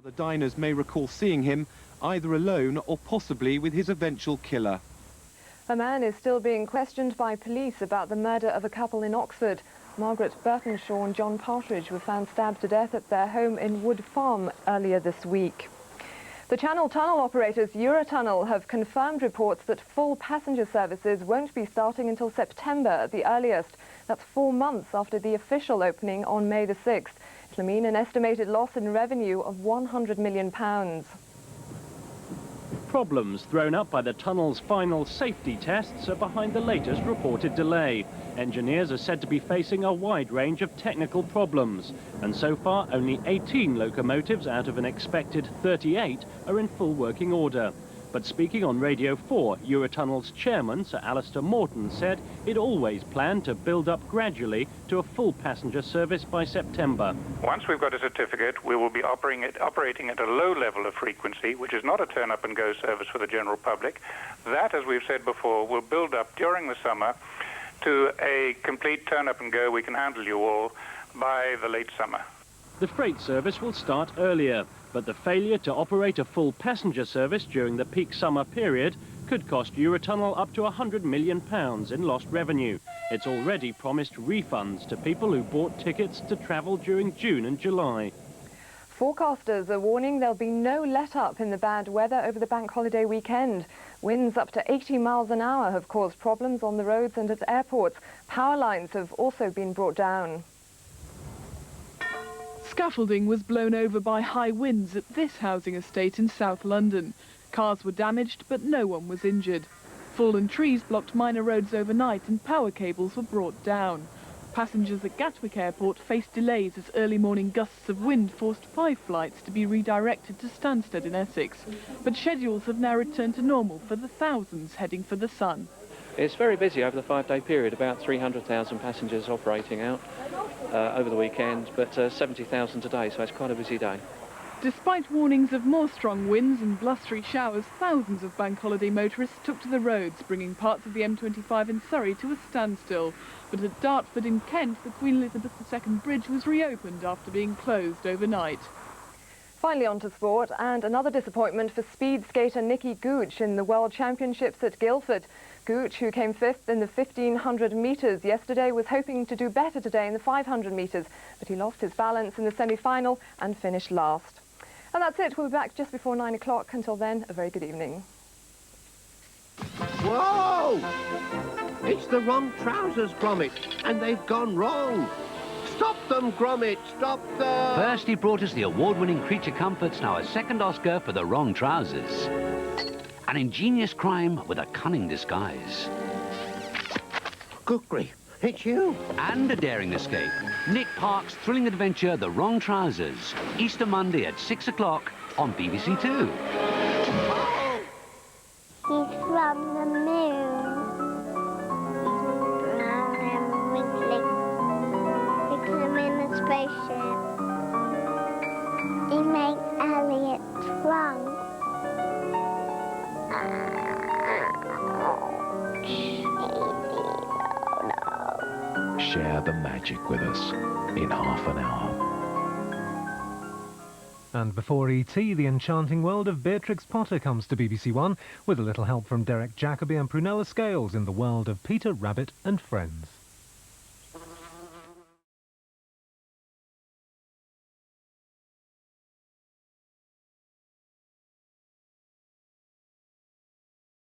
Other diners may recall seeing him either alone or possibly with his eventual killer. A man is still being questioned by police about the murder of a couple in Oxford. Margaret Burtonshaw and John Partridge were found stabbed to death at their home in Wood Farm earlier this week. The Channel tunnel operators Eurotunnel have confirmed reports that full passenger services won't be starting until September at the earliest. That's 4 months after the official opening on May the 6th. It'll mean an estimated loss in revenue of £100 million. Problems thrown up by the tunnel's final safety tests are behind the latest reported delay. Engineers are said to be facing a wide range of technical problems, and so far only 18 locomotives out of an expected 38 are in full working order. But speaking on Radio 4, Eurotunnel's chairman, Sir Alistair Morton, said it always planned to build up gradually to a full passenger service by September. Once we've got a certificate, we will be operating at a low level of frequency, which is not a turn-up-and-go service for the general public. That, as we've said before, will build up during the summer to a complete turn-up-and-go. We can handle you all by the late summer. The freight service will start earlier, but the failure to operate a full passenger service during the peak summer period could cost Eurotunnel up to £100 million in lost revenue. It's already promised refunds to people who bought tickets to travel during June and July. Forecasters are warning there'll be no let-up in the bad weather over the bank holiday weekend. Winds up to 80 miles an hour have caused problems on the roads and at airports. Power lines have also been brought down. Scaffolding was blown over by high winds at this housing estate in South London. Cars were damaged, but no one was injured. Fallen trees blocked minor roads overnight and power cables were brought down. Passengers at Gatwick Airport faced delays as early morning gusts of wind forced 5 flights to be redirected to Stansted in Essex. But schedules have now returned to normal for the thousands heading for the sun. It's very busy over the 5-day period, about 300,000 passengers operating out over the weekend, but 70,000 today, so it's quite a busy day. Despite warnings of more strong winds and blustery showers, thousands of bank holiday motorists took to the roads, bringing parts of the M25 in Surrey to a standstill. But at Dartford in Kent, the Queen Elizabeth II Bridge was reopened after being closed overnight. Finally on to sport, and another disappointment for speed skater Nicky Gooch in the World Championships at Guildford. Gooch, who came 5th in the 1500 metres yesterday, was hoping to do better today in the 500 metres, but he lost his balance in the semi-final and finished last. And that's it. We'll be back just before 9 o'clock. Until then, a very good evening. Whoa! It's the wrong trousers, Gromit, and they've gone wrong. Stop them, Gromit! Stop them! First he brought us the award-winning Creature Comforts, now a second Oscar for the wrong trousers. An ingenious crime with a cunning disguise. Good grief, it's you! And a daring escape. Nick Park's thrilling adventure, The Wrong Trousers. Easter Monday at 6 o'clock on BBC2. He's from the moon. Brown and wrinkly. He came in a spaceship. He made Elliot wrong. Share the magic with us in half an hour. And before E.T., the enchanting world of Beatrix Potter comes to BBC One with a little help from Derek Jacobi and Prunella Scales in the world of Peter Rabbit and Friends.